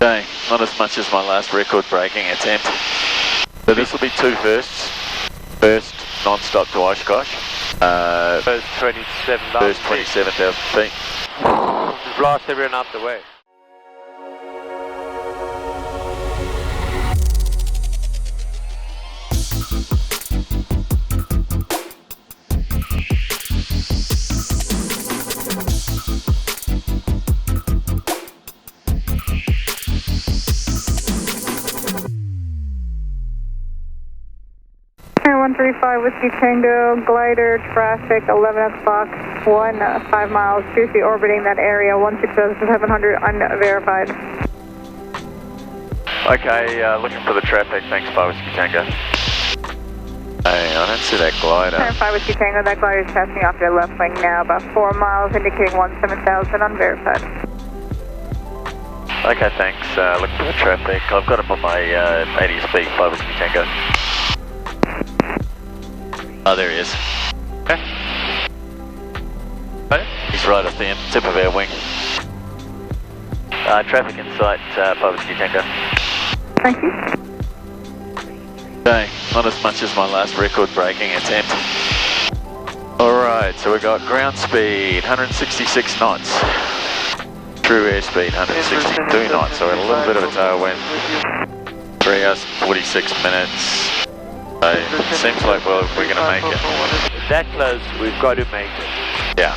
Okay, not as much as my last record-breaking attempt. So this will be 2 firsts. First, non-stop to Oshkosh. First 27,000 First 27,000 feet. Blast everyone out the way. Air 135 Whiskey Tango, glider traffic 11 o'clock, 5 miles, seriously orbiting that area, 16,700 unverified. Okay, looking for the traffic, thanks, 5 Whiskey Tango. Hey, I don't see that glider. Air 5 Whiskey Tango, that glider is passing off your left wing now, about 4 miles, indicating 17,000 unverified. Okay, thanks, looking for the traffic. I've got him on my 80 speed, 5 Whiskey Tango. Oh, there he is. Okay. He's right at the tip of our wing. Traffic in sight, 5 Whiskey Tango. Thank you. Okay, not as much as my last record-breaking attempt. Alright, so we got ground speed, 166 knots. True airspeed, 162 knots, so we had a little bit of a tailwind. 3 hours and 46 minutes. So it seems like we're going to make it. That close, we've got to make it. Yeah.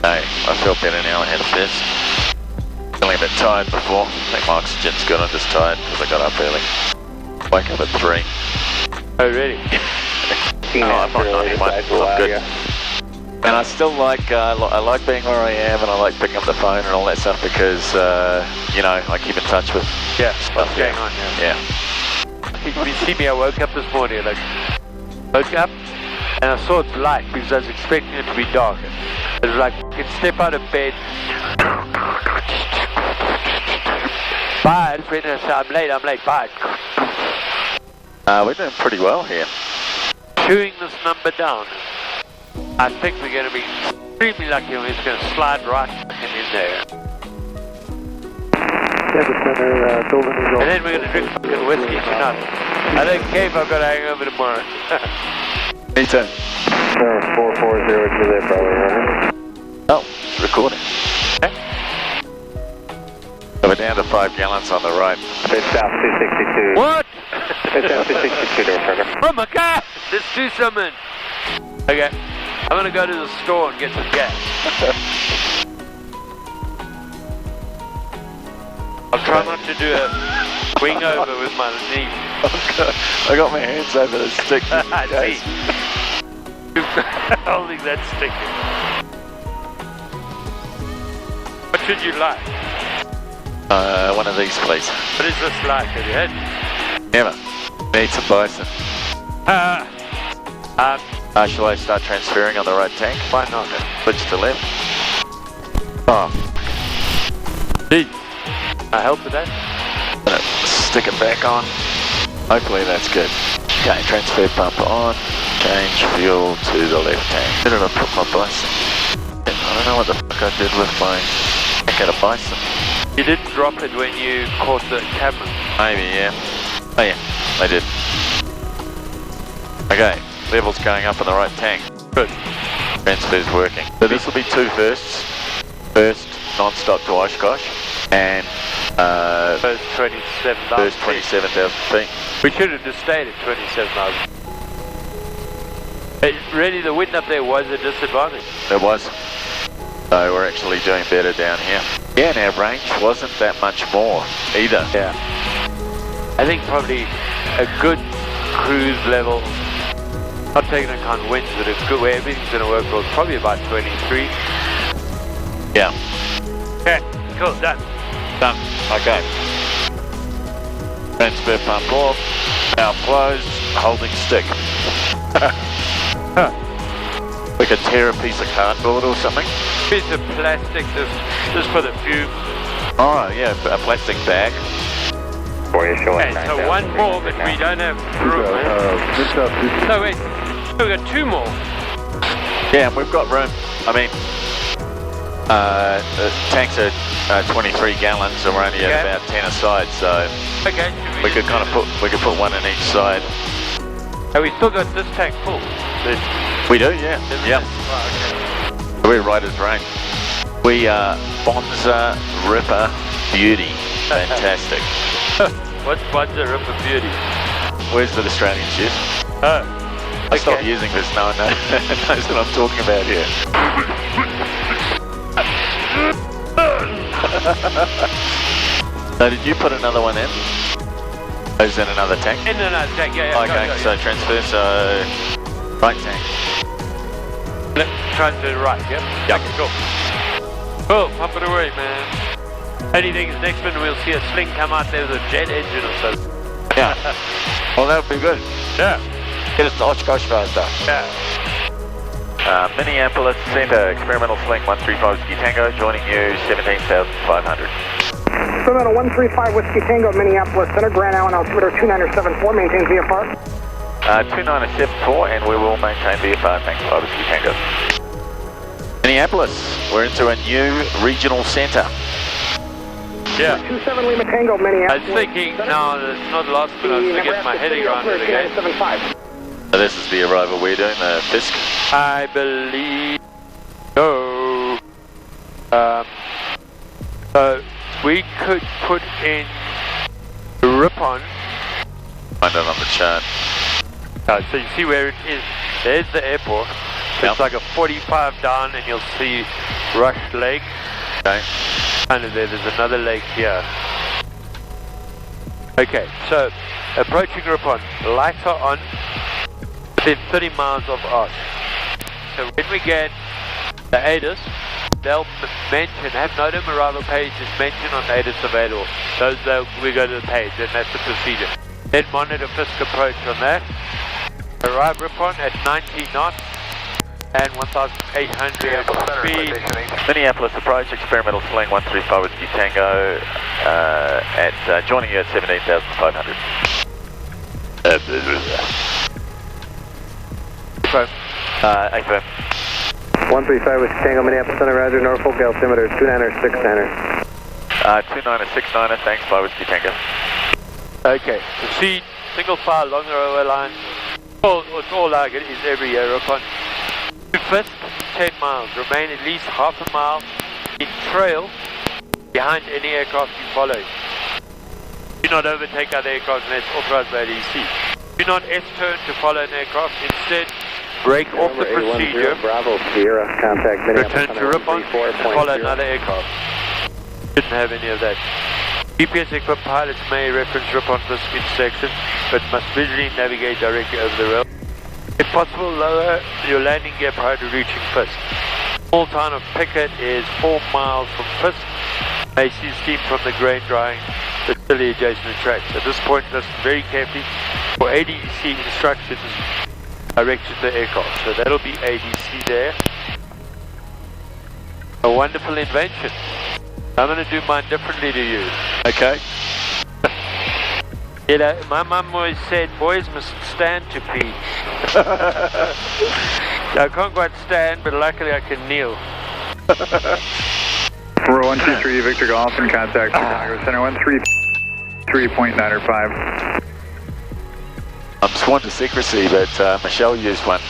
Hey, I feel better now ahead of this. Feeling a bit tired before. I think my oxygen's good, I'm just tired because I got up early. Wake up at 3. Oh, really? No, I'm not 91, I'm good. And I still like, I like being where I am, and I like picking up the phone and all that stuff because, you know, I keep in touch with stuff going on, yeah. You can see me, I woke up this morning, woke up and I saw it light because I was expecting it to be dark. It was like, you can step out of bed. Bye, friend, I said, I'm late, bye. We're doing pretty well here. Chewing this number down. I think we're going to be extremely lucky and it's going to slide right in there. And then we're going to drink fucking whiskey tonight. I don't care if I've got a hangover tomorrow. Me too. 440 Juliet Bravo, oh, it's recording. Okay. So we're down to 5 gallons on the right. It's south 262. What? It's south 262 to Oshkosh. Oh my god! Let's do something! Okay, I'm going to go to the store and get some gas. I'll try not to do a wing over with my knee. I got my hands over the stick. I see. Holding that stick. What should you like? One of these, please. What is this like? Have you had? Never. Need some bison. Shall I start transferring on the right tank? Why not? Switch to left. Oh. Gee. I help with that? Stick it back on. Hopefully that's good. Okay, transfer pump on. Change fuel to the left tank. Where did I put my bison? I don't know what the fuck I did with my tank at a bison. You didn't drop it when you caught the camera. Maybe, yeah. Oh yeah, I did. Okay, level's going up in the right tank. Good. Transfer's working. So this will be 2 firsts. First, non-stop to Oshkosh. And First 27,000 first 27,000 feet. We should have just stayed at 27,000. Really, the wind up there was a disadvantage. It was. So we're actually doing better down here. Yeah, and our range wasn't that much more either. Yeah. I think probably a good cruise level, not taking into account winds, but a good way everything's going to work well, probably about 23. Yeah. Okay, cool, done. Done. Okay. Transfer pump off. Now closed. Holding stick. We could tear a piece of cardboard or something. Piece of plastic, just for the fume. Oh yeah, a plastic bag. Okay, so one more, but we don't have room. No wait, we've got 2 more. Yeah, and we've got room. I mean, The tanks are 23 gallons, so we're only at about 10 a side, so Okay. we could put one in each side. And we still got this tank full. We do, yeah. Yeah. Oh, We're right as rain. We are Bonza Ripper Beauty. Fantastic. okay. What's Bonza Ripper Beauty? Where's the Australians use? Oh. I stopped using this, no one knows what I'm talking about here. So did you put another one in? Oh, is in another tank? In another tank, yeah. Okay, go, so transfer, so right tank. Transfer to right, yeah? Yep. Okay, cool. Cool, pump it away, man. Only thing is next minute we'll see a Sling come out there with a jet engine or something. Yeah. Well, that would be good. Yeah. Get us to Oshkosh faster. Yeah. Minneapolis Center, experimental Sling 135 Whiskey Tango, joining you 17,500. Experimental 135 Whiskey Tango, Minneapolis Center, Grand Island altimeter 2974, maintain VFR. 2974, and we will maintain VFR, thanks for Whiskey Tango. Minneapolis, we're into a new regional center. Yeah. 27 Lima Tango, Minneapolis. I was thinking, no, it's not lost, but I was going to get my heading around it again. 2975. So this is the arrival we're doing, the Fisk. I believe so. So we could put in Ripon. Find it on the chart. So you see where it is. There's the airport. It's like a 45 down, and you'll see Rush Lake. Okay. Kind of there. There's another lake here. Okay, so approaching Ripon. Lights are on. Within 30 miles of us. So when we get the ATIS, they'll mention, have NOTAM arrival page is mentioned on ATIS available. We go to the page, and that's the procedure. Then monitor Fisk approach on that. Arrive Ripon at 90 knots and 1,800 speed. Minneapolis approach, experimental Sling 135 Whiskey Tango, joining you at 17,500. Affirm. 135 Whiskey Tango, Minneapolis Center, Roger, Norfolk, altimeter 2969er. 2969er, thanks, by Whiskey Tango. Okay, proceed, single file, long railway line. It's all like it is every year upon. To Fisk, 10 miles, remain at least half a mile in trail behind any aircraft you follow. Do not overtake other aircraft unless authorized by ADC. Do not S-turn to follow an aircraft, instead break off the procedure, Bravo, Sierra, contact return to Ripon, and follow another aircraft. Didn't have any of that. GPS equipped pilots may reference Ripon Fisk intersection, but must visually navigate directly over the rail. If possible, lower your landing gear prior to reaching Fisk. Small town of Pickett is 4 miles from Fisk. May see steam from the grain drying facility adjacent to tracks. At this point, listen very carefully for ADC instructions directed to the aircraft. So that'll be ADC there. A wonderful invention. I'm going to do mine differently to you. Okay. You know, my mum always said, boys must stand to pee. I can't quite stand, but luckily I can kneel. We're 123 Victor Golf in contact Chicago Center 133.905. I'm sworn to secrecy, but Michelle used one.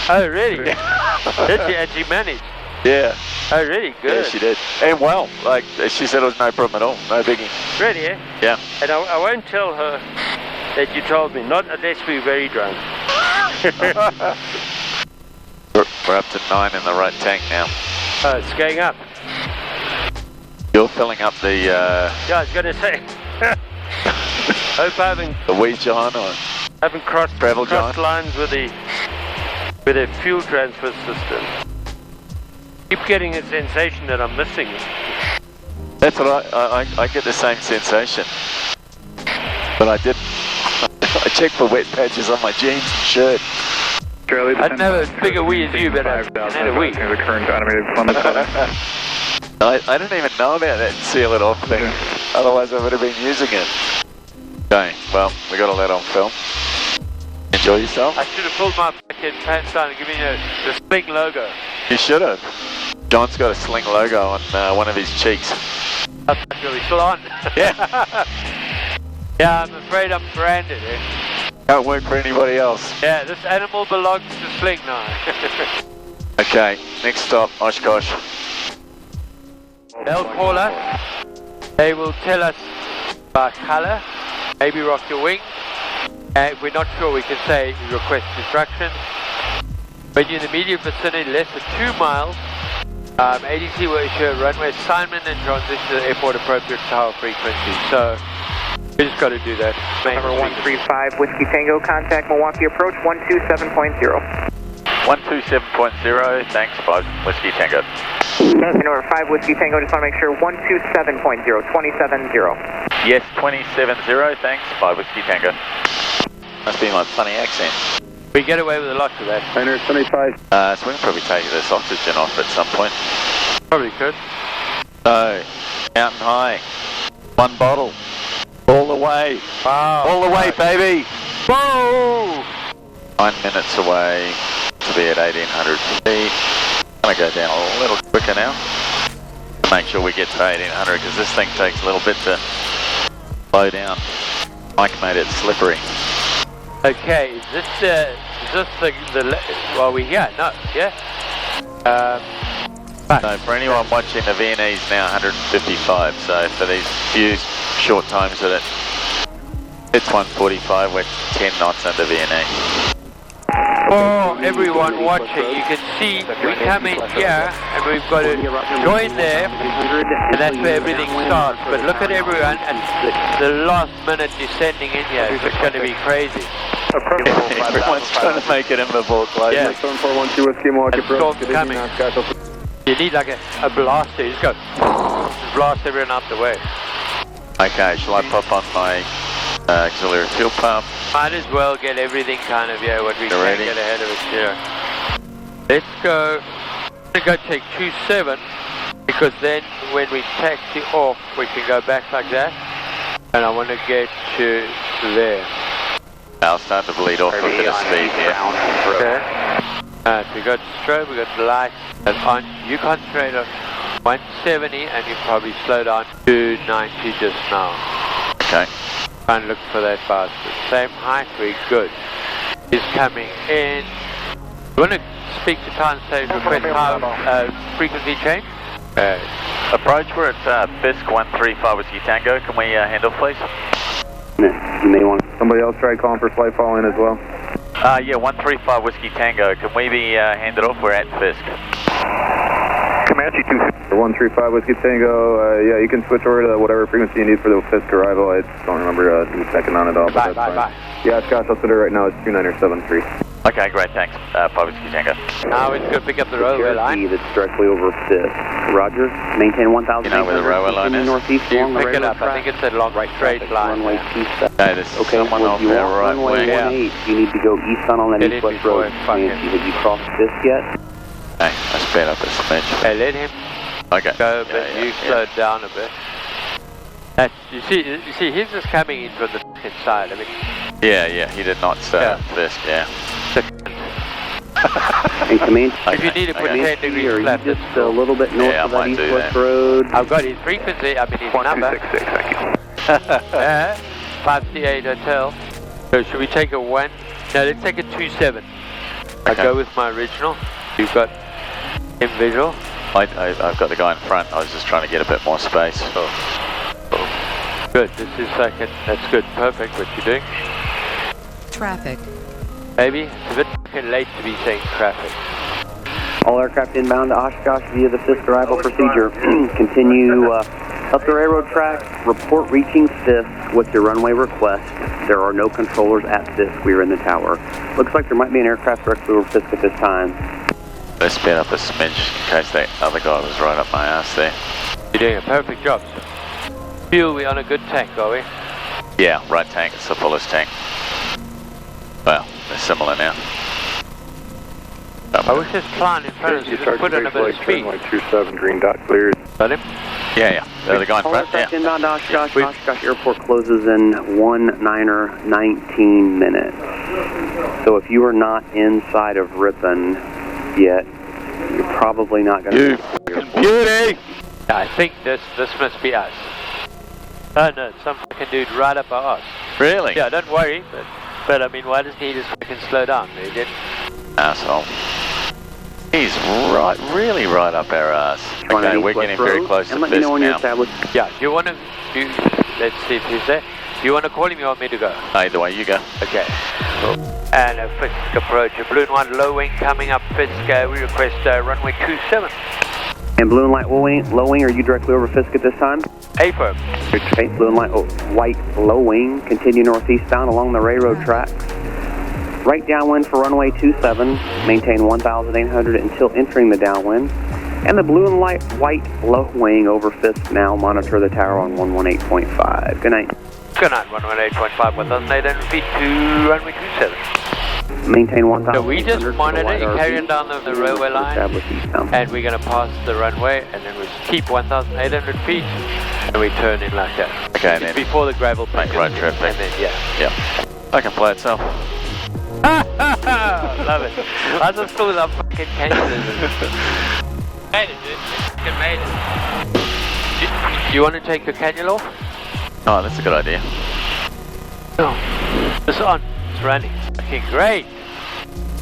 Oh, really? Did she? And she managed? Yeah. Oh, really? Good. Yeah, she did. And well, like she said, it was no problem at all. No biggie. Really, eh? Yeah. And I won't tell her that you told me, not unless we're very drunk. We're up to 9 in the right tank now. Oh, it's going up. You're filling up the... Yeah, I was going to say. Hope I the wee John or... haven't crossed lines with the fuel transfer system. Keep getting a sensation that I'm missing it. That's what I get the same sensation. But I didn't. I checked for wet patches on my jeans and shirt. I didn't have a bigger wee as you, but I had a wee. The current automated plummet. I didn't even know about that seal it off thing. Otherwise I would have been using it. Okay, well, we got all that on film. Enjoy yourself. I should have pulled my bucket pants down and given you the Sling logo. You should have. John's got a Sling logo on one of his cheeks. That's really still on. Yeah. Yeah, I'm afraid I'm branded. Can't work for anybody else. Yeah, this animal belongs to Sling now. Okay, next stop, Oshkosh. They'll call us. They will tell us about colour, maybe rock your wing. If we're not sure, we can say request instructions. When you're in the immediate vicinity, less than 2 miles, ADC will issue a runway assignment and transition to the airport appropriate tower frequency. So we just got to do that. Number 135 Whiskey Tango, contact Milwaukee approach 127.0. 127.0, thanks, 5 Whiskey Tango. Number 5 Whiskey Tango, just want to make sure 127.0, 270. Yes, 270, thanks, 5 Whiskey Tango. Must be my funny accent. We get away with a lot of that. 975. So we can probably take this oxygen off at some point. Probably could. So, mountain high, 1 bottle, all the way. Wow. All the way, baby. Whoa! 9 minutes away to be at 1800 feet. I'm going to go down a little quicker now. Make sure we get to 1800 because this thing takes a little bit to slow down. Mike made it slippery. Okay, is this the well, we here? No, yeah. So for anyone watching, the Viennese now 155. So for these few short times that it's 145, we're 10 knots under Viennese. For everyone watching, you can see we come in here and we've got to join there, and that's where everything starts. But look at everyone, and the last minute descending in here is just going to be crazy. Everyone's trying to make it in before closing. Yeah. 7412 Whiskey Milwaukee approach. Storm's coming. You need like a blaster. You just go blast everyone out the way. Okay, shall I pop on my auxiliary fuel pump? Might as well get everything kind of, yeah, what we can ready? get ahead of us here. Let's go. I'm going to go take 27, because then when we taxi off, we can go back like that. And I want to get to there. I'll start to bleed off a bit of speed here. Okay. We got strobe, we got the lights, and on. You concentrate on 170, and you probably slow down to 90 just now. Okay. Try and look for that bastard. Same height, we're good. He's coming in. You want to speak to time stage request how frequency change? Approach, we're at Fisk 135 Whiskey Tango. Can we handle, please? You may want somebody else try calling for flight fall in as well. Yeah, 135 Whiskey Tango. Can we be handed off? We're at Fisk. Comanche 135 Whiskey Tango, yeah, you can switch over to whatever frequency you need for the Fisk arrival. I just don't remember the second on it all. Bye. Yeah, Scott, I'll sit there right now. It's 2973. Okay, great, thanks. 5 Whiskey Tango. Now it's going to pick up the railway line. That's directly over Fisk. Roger. Maintain 1,000. You know where the railway line is? Northeast You along the pick it up. railroad I think it's a long straight line. Runway Yeah. 27. Okay, there's someone off you there want right runway wing. 18, you need to go eastbound on that Get in east-west before road. it fucking- Have you crossed Fisk yet? Okay, let's speed up a smidge. Okay, let him Okay. go a bit. You slow down a bit. You see, he's just coming in from the inside. I mean, Yeah, he did not start Fisk, yeah. And command. if you need to put 10 degrees left, just a little bit north Yeah, I of that might do east-west that. road. I've got his frequency. I mean his number. 1266, thank you. 538 Hotel. So should we take a 1? No, let's take a 27. I Okay. go with my original. You've got him visual. I've got the guy in front. I was just trying to get a bit more space. Good. This is second. That's good. Perfect. What you're doing. Traffic. Maybe it's a bit fucking late to be saying traffic. All aircraft inbound to Oshkosh via the Fisk arrival procedure. Continue up the railroad track. Report reaching Fisk with your runway request. There are no controllers at Fisk. We are in the tower. Looks like there might be an aircraft directly over Fisk at this time. Let's speed up a smidge in case that other guy was right up my ass there. You're doing a perfect job. Feel we're on a good tank, are we? Yeah, right tank. It's the fullest tank. Well, they're similar now. I wish this plan in front of us could put in a bit of speed. 27, green dot cleared. Got him? Yeah. The guy in All front, aircraft yeah. inbound to Oshkosh. Oshkosh Airport closes in 19 minutes. So if you are not inside of Ripon yet, You're probably not going to... You fucking beauty! I think this must be us. Oh no, some fucking dude right up our ass. Really? Yeah, don't worry, but I mean, why doesn't he just fucking slow down? He didn't. Asshole. He's really right up our ass. Okay, we're getting very close to Fisk now. Yeah, do you want to do, let's see if he's there. Do you want to call him or you want me to go? Either way, you go. Okay. Cool. And a Fisk approach, a blue and white low wing coming up Fisk, we request runway 27. And blue and low wing, are you directly over Fisk at this time? A-firm. Okay, blue and white low wing, continue northeastbound along the railroad tracks. Right downwind for runway 27, maintain 1,800 until entering the downwind. And the blue and white low wing over Fisk now, monitor the tower on 118.5. Good night. Good night, 118.5, 1,800 feet to runway 27. Maintain 1,000. So we just monitor, carrying down the railway line, and we're going to pass the runway, and then we keep 1,800 feet, and we turn in like that. Okay, and then before the gravel pit. make road traffic. And then, yeah. I can play itself. Love it. I just thought that fucking canyon. Made it, dude. Fucking made it. Do you want to take the canyon off? Oh, that's a good idea. No. It's on. It's running. Okay, great.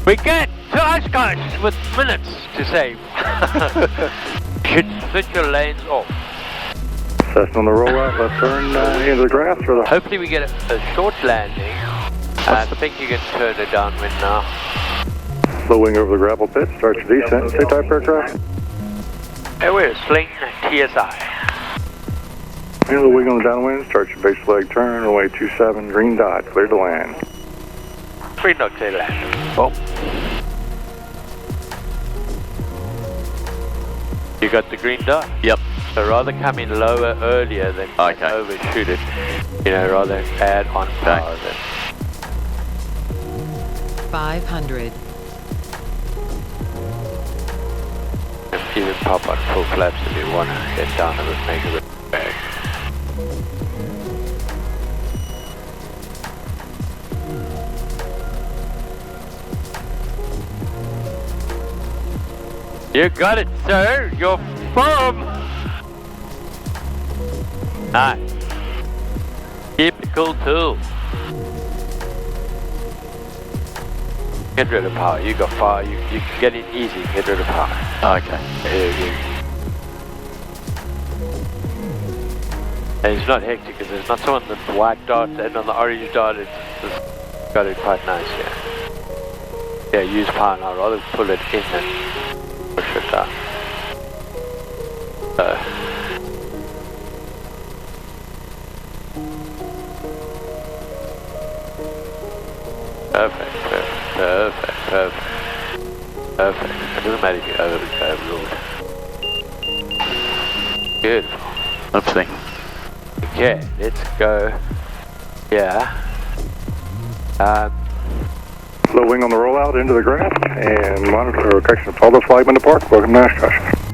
We get to Oshkosh with minutes to save. Should switch your lanes off. Cessna on the rollout, left turn into the grass or the... Hopefully we get a short landing. I think you can turn it downwind now. Low wing over the gravel pit, start your descent, same type aircraft. Hey, we're Sling TSI. Into the wing on the downwind, start your base leg turn, runway 27, green dot, clear to land. Green dot, clear to land. Well, you got the green dot? yep. So rather come in lower earlier than overshoot it. You know, rather add on power than... 500. Even pop on full flaps if you want to get down to the make it bag. You got it, sir. You're firm. Nice. Typical tool. Get rid of power. You got fire. You can get it easy. Get rid of power. Okay. And it's not hectic because there's not so on the white dot and on the orange dot. It's just got it quite nice. Yeah. Use power now. Rather pull it in and push it down. Perfect. It doesn't matter if you overruled. Beautiful. Oopsie. Okay, let's go. Yeah. Low wing on the rollout into the grass, and monitor, correction, follow the flagman to park. Welcome to Oshkosh.